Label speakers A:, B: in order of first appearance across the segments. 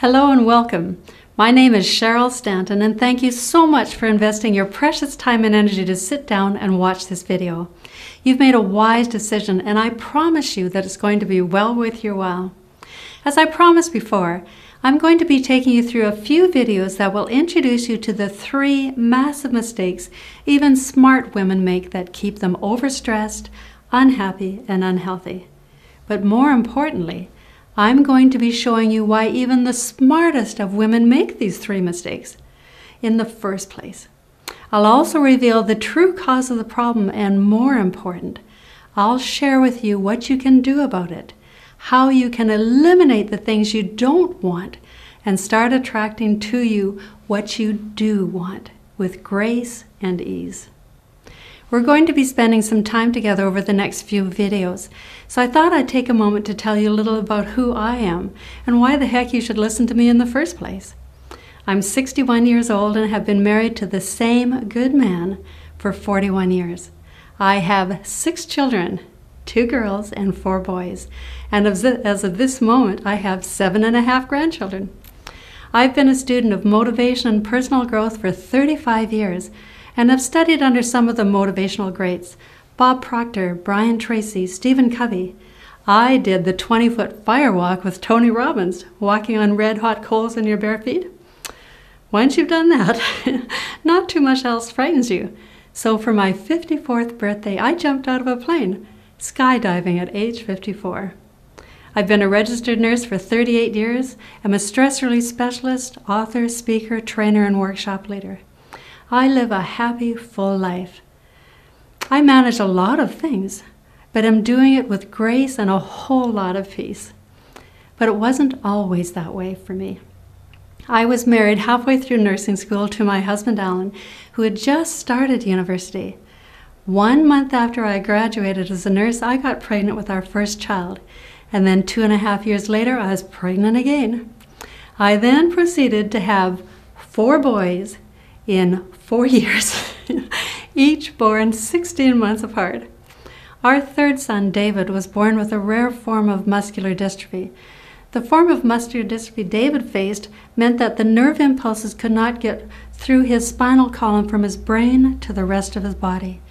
A: Hello and welcome. My name is Cheryl Stanton, and thank you so much for investing your precious time and energy to sit down and watch this video. You've made a wise decision, and I promise you that it's going to be well worth your while. As I promised before, I'm going to be taking you through a few videos that will introduce you to the 3 massive mistakes even smart women make that keep them overstressed, unhappy, and unhealthy. But more importantly, I'm going to be showing you why even the smartest of women make these 3 mistakes in the first place. I'll also reveal the true cause of the problem, and more important, I'll share with you what you can do about it, how you can eliminate the things you don't want and start attracting to you what you do want with grace and ease. We're going to be spending some time together over the next few videos, so I thought I'd take a moment to tell you a little about who I am and why the heck you should listen to me in the first place. I'm 61 years old and have been married to the same good man for 41 years. I have 6 children, 2 girls and 4 boys, and as of this moment, I have 7.5 grandchildren. I've been a student of motivation and personal growth for 35 years, and have studied under some of the motivational greats: Bob Proctor, Brian Tracy, Stephen Covey. I did the 20-foot fire walk with Tony Robbins, walking on red-hot coals in your bare feet. Once you've done that, not too much else frightens you. So for my 54th birthday, I jumped out of a plane, skydiving at age 54. I've been a registered nurse for 38 years. I'm a stress relief specialist, author, speaker, trainer, and workshop leader. I live a happy, full life. I manage a lot of things, but I'm doing it with grace and a whole lot of peace. But it wasn't always that way for me. I was married halfway through nursing school to my husband, Alan, who had just started university. 1 month after I graduated as a nurse, I got pregnant with our first child, and then 2.5 years later, I was pregnant again. I then proceeded to have 4 boys in 4 years, each born 16 months apart. Our 3rd son, David, was born with a rare form of muscular dystrophy. The form of muscular dystrophy David faced meant that the nerve impulses could not get through his spinal column from his brain to the rest of his body.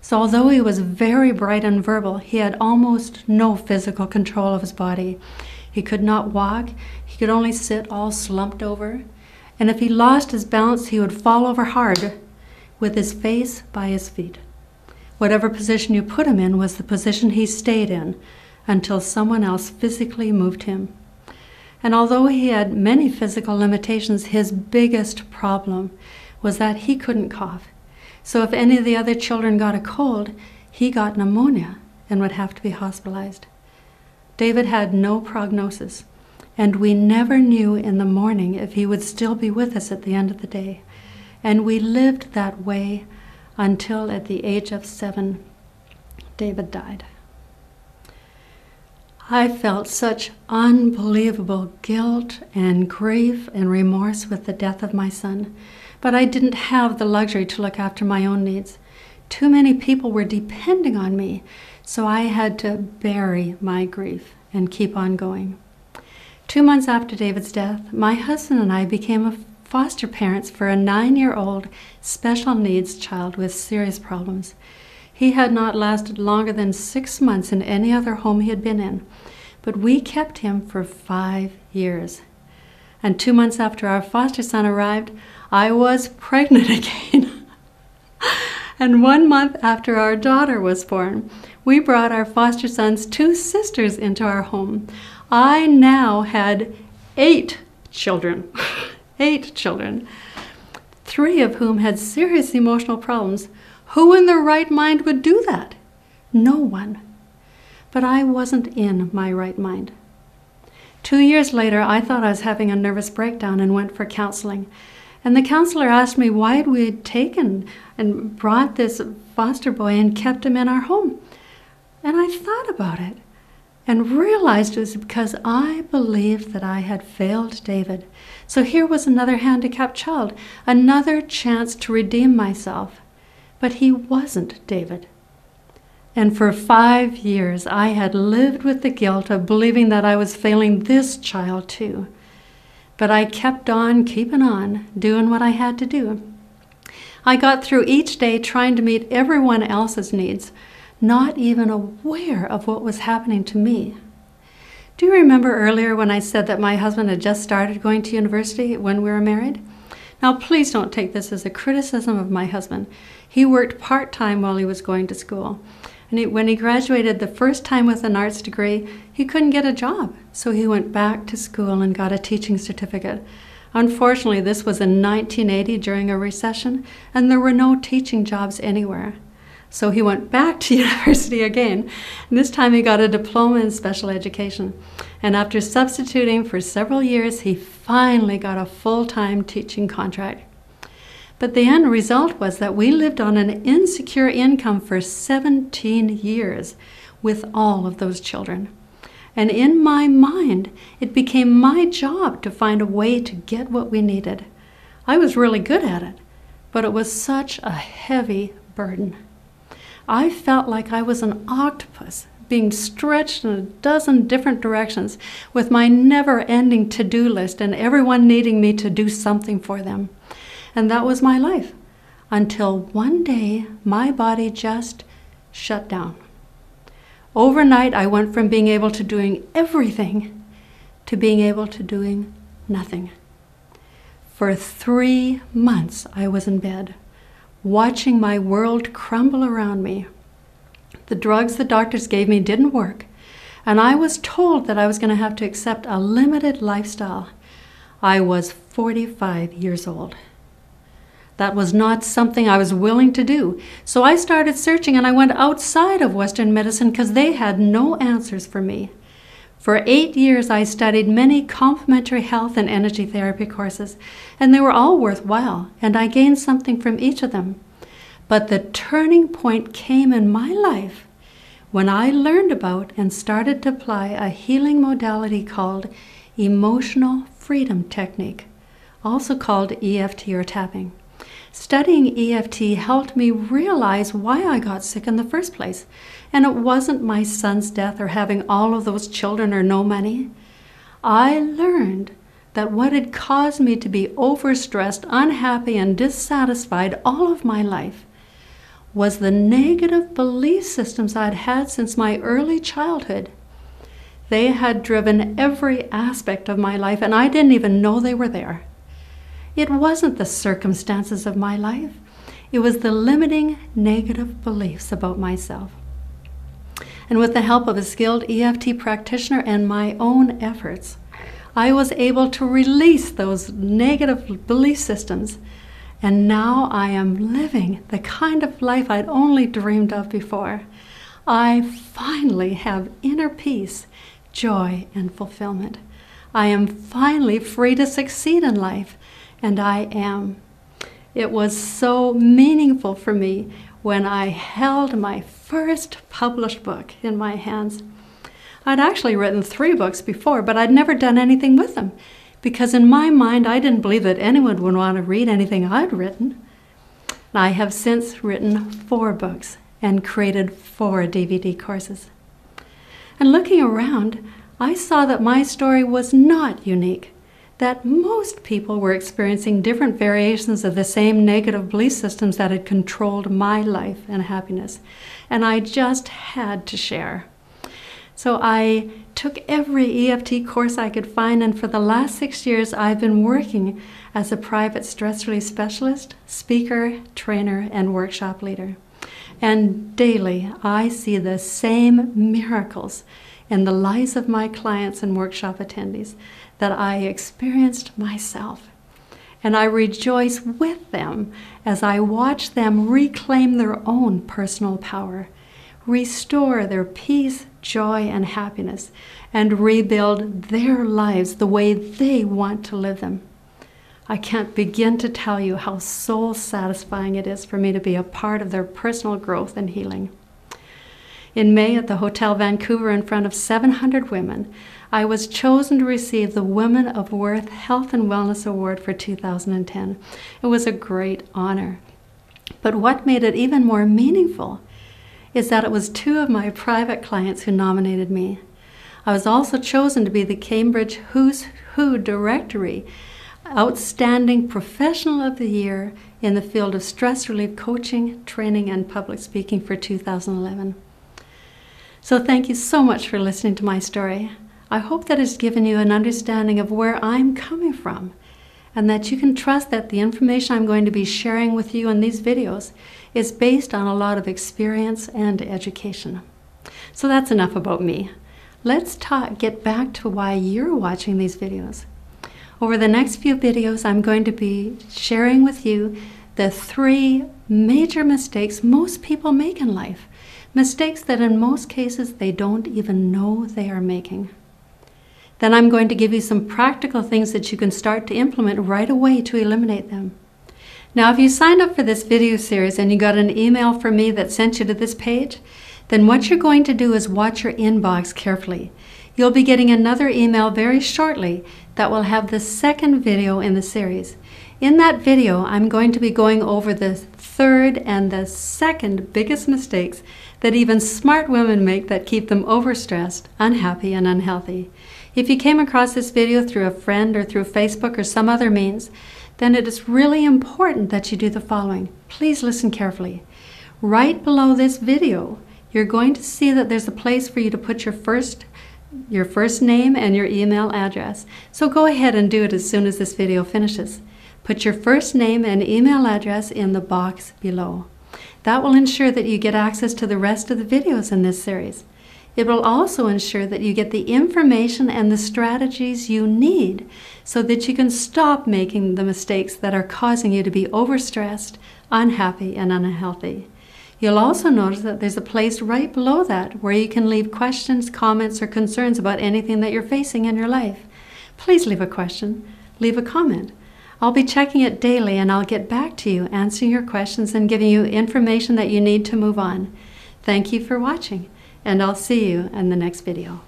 A: So although he was very bright and verbal, he had almost no physical control of his body. He could not walk, he could only sit all slumped over, and if he lost his balance, he would fall over hard with his face by his feet. Whatever position you put him in was the position he stayed in until someone else physically moved him. And although he had many physical limitations, his biggest problem was that he couldn't cough. So if any of the other children got a cold, he got pneumonia and would have to be hospitalized. David had no prognosis, and we never knew in the morning if he would still be with us at the end of the day. And we lived that way until at the age of 7, David died. I felt such unbelievable guilt and grief and remorse with the death of my son, but I didn't have the luxury to look after my own needs. Too many people were depending on me, so I had to bury my grief and keep on going. 2 months after David's death, my husband and I became foster parents for a 9-year-old special needs child with serious problems. He had not lasted longer than 6 months in any other home he had been in, but we kept him for 5 years. And 2 months after our foster son arrived, I was pregnant again. And 1 month after our daughter was born, we brought our foster son's 2 sisters into our home. I now had 8 children, 8 children, 3 of whom had serious emotional problems. Who in their right mind would do that? No one. But I wasn't in my right mind. 2 years later, I thought I was having a nervous breakdown and went for counseling. And the counselor asked me why we had taken and brought this foster boy and kept him in our home. And I thought about it and realized it was because I believed that I had failed David. So here was another handicapped child, another chance to redeem myself. But he wasn't David. And for 5 years, I had lived with the guilt of believing that I was failing this child too. But I kept on keeping on, doing what I had to do. I got through each day trying to meet everyone else's needs, not even aware of what was happening to me. Do you remember earlier when I said that my husband had just started going to university when we were married? Now, please don't take this as a criticism of my husband. He worked part-time while he was going to school. And when he graduated the first time with an arts degree, he couldn't get a job. So he went back to school and got a teaching certificate. Unfortunately, this was in 1980 during a recession, and there were no teaching jobs anywhere. So he went back to university again, and this time he got a diploma in special education. And after substituting for several years, he finally got a full-time teaching contract. But the end result was that we lived on an insecure income for 17 years with all of those children. And in my mind, it became my job to find a way to get what we needed. I was really good at it, but it was such a heavy burden. I felt like I was an octopus being stretched in a dozen different directions with my never-ending to-do list and everyone needing me to do something for them. And that was my life, until one day my body just shut down. Overnight, I went from being able to doing everything to being able to doing nothing. For 3 months, I was in bed, watching my world crumble around me. The drugs the doctors gave me didn't work, and I was told that I was going to have to accept a limited lifestyle. I was 45 years old. That was not something I was willing to do. So I started searching, and I went outside of Western medicine because they had no answers for me. For 8 years, I studied many complementary health and energy therapy courses, and they were all worthwhile, and I gained something from each of them. But the turning point came in my life when I learned about and started to apply a healing modality called Emotional Freedom Technique, also called EFT or tapping. Studying EFT helped me realize why I got sick in the first place. And it wasn't my son's death or having all of those children or no money. I learned that what had caused me to be overstressed, unhappy, and dissatisfied all of my life was the negative belief systems I'd had since my early childhood. They had driven every aspect of my life, and I didn't even know they were there. It wasn't the circumstances of my life. It was the limiting negative beliefs about myself. And with the help of a skilled EFT practitioner and my own efforts, I was able to release those negative belief systems. And now I am living the kind of life I'd only dreamed of before. I finally have inner peace, joy, and fulfillment. I am finally free to succeed in life. And I am. It was so meaningful for me when I held my first published book in my hands. I'd actually written 3 books before, but I'd never done anything with them because in my mind I didn't believe that anyone would want to read anything I'd written. I have since written 4 books and created 4 DVD courses. And looking around, I saw that my story was not unique, that most people were experiencing different variations of the same negative belief systems that had controlled my life and happiness. And I just had to share. So I took every EFT course I could find, and for the last 6 years, I've been working as a private stress relief specialist, speaker, trainer, and workshop leader. And daily, I see the same miracles in the lives of my clients and workshop attendees that I experienced myself. And I rejoice with them as I watch them reclaim their own personal power, restore their peace, joy, and happiness, and rebuild their lives the way they want to live them. I can't begin to tell you how soul satisfying it is for me to be a part of their personal growth and healing. In May at the Hotel Vancouver in front of 700 women, I was chosen to receive the Women of Worth Health and Wellness Award for 2010. It was a great honor. But what made it even more meaningful is that it was 2 of my private clients who nominated me. I was also chosen to be the Cambridge Who's Who Directory Outstanding Professional of the Year in the field of stress relief coaching, training, and public speaking for 2011. So thank you so much for listening to my story. I hope that it's given you an understanding of where I'm coming from, and that you can trust that the information I'm going to be sharing with you in these videos is based on a lot of experience and education. So that's enough about me. Let's get back to why you're watching these videos. Over the next few videos, I'm going to be sharing with you the 3 major mistakes most people make in life. Mistakes that in most cases they don't even know they are making. Then I'm going to give you some practical things that you can start to implement right away to eliminate them. Now, if you signed up for this video series and you got an email from me that sent you to this page, then what you're going to do is watch your inbox carefully. You'll be getting another email very shortly that will have the second video in the series. In that video, I'm going to be going over the 3rd and the 2nd biggest mistakes that even smart women make that keep them overstressed, unhappy, and unhealthy. If you came across this video through a friend or through Facebook or some other means, then it is really important that you do the following. Please listen carefully. Right below this video, you're going to see that there's a place for you to put your first name and your email address. So go ahead and do it as soon as this video finishes. Put your first name and email address in the box below. That will ensure that you get access to the rest of the videos in this series. It will also ensure that you get the information and the strategies you need so that you can stop making the mistakes that are causing you to be overstressed, unhappy, and unhealthy. You'll also notice that there's a place right below that where you can leave questions, comments, or concerns about anything that you're facing in your life. Please leave a question, leave a comment. I'll be checking it daily and I'll get back to you, answering your questions and giving you information that you need to move on. Thank you for watching, and I'll see you in the next video.